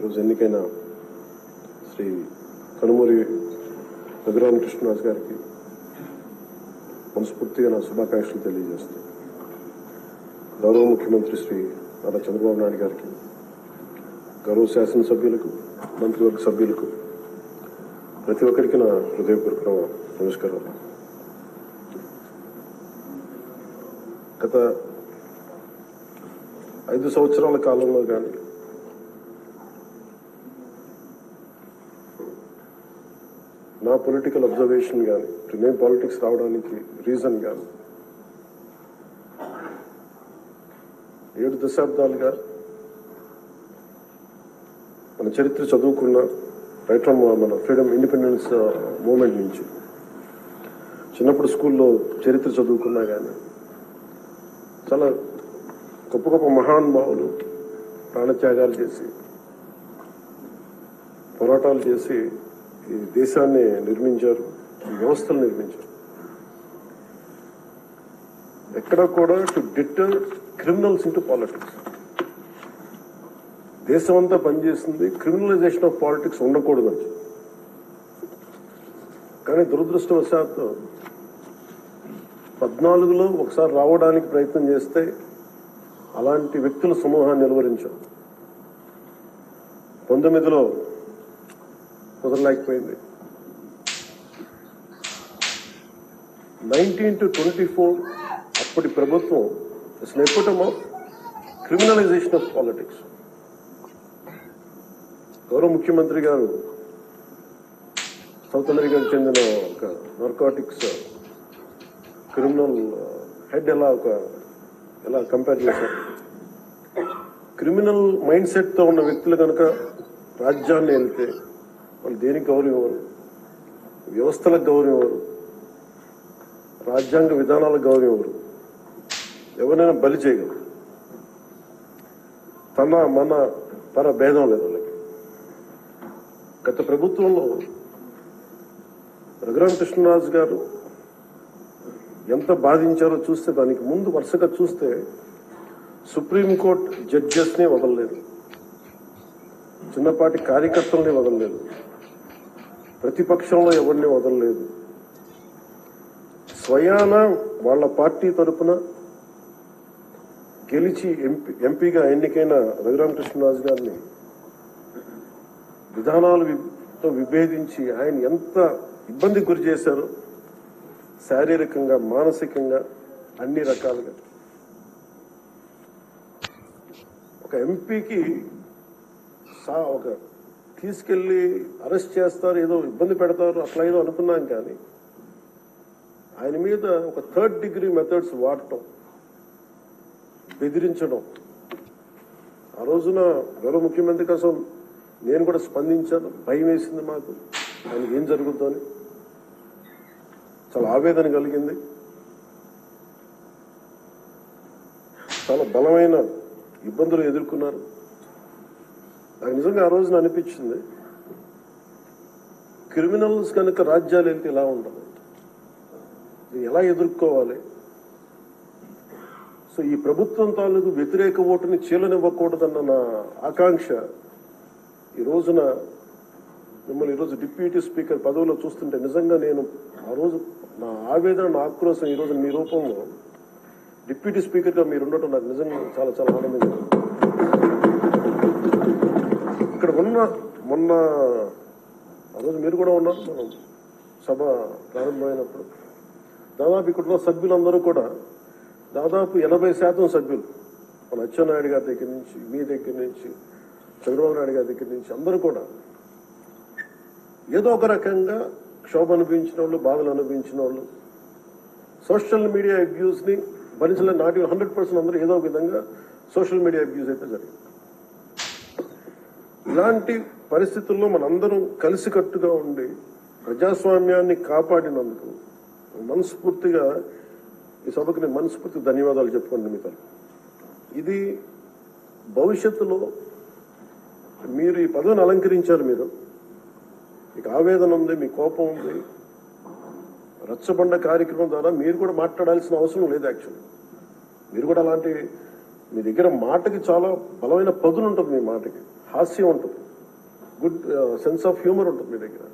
ఈరోజు ఎన్నికైన శ్రీ కనుమూరి రఘురామకృష్ణరాజు గారికి మనస్ఫూర్తిగా నా శుభాకాంక్షలు తెలియజేస్తాను. గౌరవ ముఖ్యమంత్రి శ్రీ నారా చంద్రబాబు నాయుడు గారికి, గౌరవ శాసనసభ్యులకు, మంత్రివర్గ సభ్యులకు, ప్రతి ఒక్కరికి నా హృదయపూర్వక నమస్కారాలు. గత 5 సంవత్సరాల కాలంలో కానీ నా పొలిటికల్ అబ్జర్వేషన్ కానీ నేను పాలిటిక్స్ రావడానికి రీజన్ కానీ 7 దశాబ్దాలుగా మన చరిత్ర చదువుకున్న రైట్ ఫ్రమ్ మన ఫ్రీడమ్ ఇండిపెండెన్స్ మూమెంట్ నుంచి చిన్నప్పుడు స్కూల్లో చరిత్ర చదువుకున్నా కానీ చాలా గొప్ప గొప్ప మహానుభావులు ప్రాణత్యాగాలు చేసి పోరాటాలు చేసి ఈ దేశాన్ని నిర్మించారు, ఈ వ్యవస్థలు నిర్మించారు. ఎక్కడ కూడా to deter criminals into politics. దేశం అంతా పనిచేస్తుంది క్రిమినలైజేషన్ ఆఫ్ పాలిటిక్స్ ఉండకూడదని. కానీ దురదృష్టవశాత్తు 14లో ఒకసారి రావడానికి ప్రయత్నం చేస్తే అలాంటి వ్యక్తుల సమూహాన్ని నిలువరించాం. 19లో కుదరలేకపోయింది. 19 to 24 అప్పటి ప్రభుత్వం ఎపిటమ్ ఆఫ్ క్రిమినలైజేషన్ ఆఫ్ పాలిటిక్స్. గౌరవ ముఖ్యమంత్రి గారు సౌత్ అమెరికాకు చెందిన ఒక నార్కోటిక్స్ క్రిమినల్ హెడ్ ఎలా కంపేర్ చేశారు. క్రిమినల్ మైండ్ సెట్ తో ఉన్న వ్యక్తులు కనుక రాజ్యాన్ని వెళ్తే వాళ్ళు దేనికి గౌరవం ఇవ్వరు, వ్యవస్థలకు గౌరవం ఇవ్వరు, రాజ్యాంగ విధానాలకు గౌరవం ఇవ్వరు, ఎవరైనా బలి చేయగలరు. తన భేదం లేదు వాళ్ళకి. గత ప్రభుత్వంలో రఘురామకృష్ణరాజు గారు ఎంత బాధించారో చూస్తే, దానికి ముందు వరుసగా చూస్తే సుప్రీంకోర్టు జడ్జెస్ ని వదలలేదు, చిన్నపాటి కార్యకర్తల్ని వదలలేదు, ప్రతిపక్షంలో ఎవరిని వదలలేదు. స్వయాన వాళ్ళ పార్టీ తరఫున గెలిచి ఎంపీగా ఎన్నికైన రఘురామకృష్ణరాజు గారిని విధానాలతో విభేదించి ఆయన ఎంత ఇబ్బందికి గురి చేశారో, శారీరకంగా, మానసికంగా, అన్ని రకాలుగా. ఒక ఎంపీకి ఒక తీసుకెళ్లి అరెస్ట్ చేస్తారు, ఏదో ఇబ్బంది పెడతారు, అట్లా ఏదో అనుకున్నాం. కానీ ఆయన మీద ఒక 3rd డిగ్రీ మెథడ్స్ వాడటం, బెదిరించడం. ఆ రోజున గౌరవ ముఖ్యమంత్రి కోసం నేను కూడా స్పందించాను. భయం వేసింది మాకు, ఆయనకి ఏం జరుగుతుందో అని. చాలా ఆవేదన కలిగింది. చాలా బలమైన ఇబ్బందులు ఎదుర్కొన్నారు. నాకు నిజంగా ఆ రోజున అనిపించింది, క్రిమినల్స్ కనుక రాజ్యాలు వెళ్తే ఎలా ఉండదు, ఎలా ఎదుర్కోవాలి. సో ఈ ప్రభుత్వం తాలూకు వ్యతిరేక ఓటుని చీలనివ్వకూడదన్న నా ఆకాంక్ష ఈ రోజున మిమ్మల్ని ఈరోజు డిప్యూటీ స్పీకర్ పదవిలో చూస్తుంటే నిజంగా నేను ఆ రోజు నా ఆవేదన, నా ఆక్రోశం ఈ రోజు మీ రూపంలో డిప్యూటీ స్పీకర్గా మీరు ఉండటం నాకు నిజంగా చాలా చాలా ఆనందంగా. ఇక్కడ మొన్న ఆ రోజు మీరు కూడా ఉన్నారు, మనం సభ ప్రారంభమైనప్పుడు దాదాపు ఇక్కడ సభ్యులందరూ కూడా దాదాపు 80% సభ్యులు, మన అచ్చెన్నాయుడు గారి దగ్గర నుంచి, మీ దగ్గర నుంచి, చంద్రబాబు నాయుడు గారి దగ్గర నుంచి అందరూ కూడా ఏదో ఒక రకంగా క్షోభ అనుభవించిన వాళ్ళు, బాధలు అనుభవించిన వాళ్ళు, సోషల్ మీడియా అబ్యూస్ ని భరించలేని నాటి 100% అందరూ ఏదో ఒక విధంగా సోషల్ మీడియా అబ్యూస్ అయితే జరిగింది. ఇలాంటి పరిస్థితుల్లో మనందరం కలిసికట్టుగా ఉండి ప్రజాస్వామ్యాన్ని కాపాడినందుకు మనస్ఫూర్తిగా ఈ సభకు నేను మనస్ఫూర్తి ధన్యవాదాలు చెప్పుకోండి మీతో. ఇది భవిష్యత్తులో మీరు ఈ పదవిని అలంకరించారు, మీకు ఆవేదన ఉంది, మీ కోపం ఉంది, రచ్చబండ కార్యక్రమం ద్వారా మీరు కూడా మాట్లాడాల్సిన అవసరం లేదు. యాక్చువల్లీ మీరు కూడా అలాంటి మీ దగ్గర మాటకి చాలా బలమైన పదులు ఉంటుంది, మీ మాటకి హాస్యం ఉంటుంది. గుడ్ సెన్స్ ఆఫ్ హ్యూమర్ ఉంటుంది మీ దగ్గర.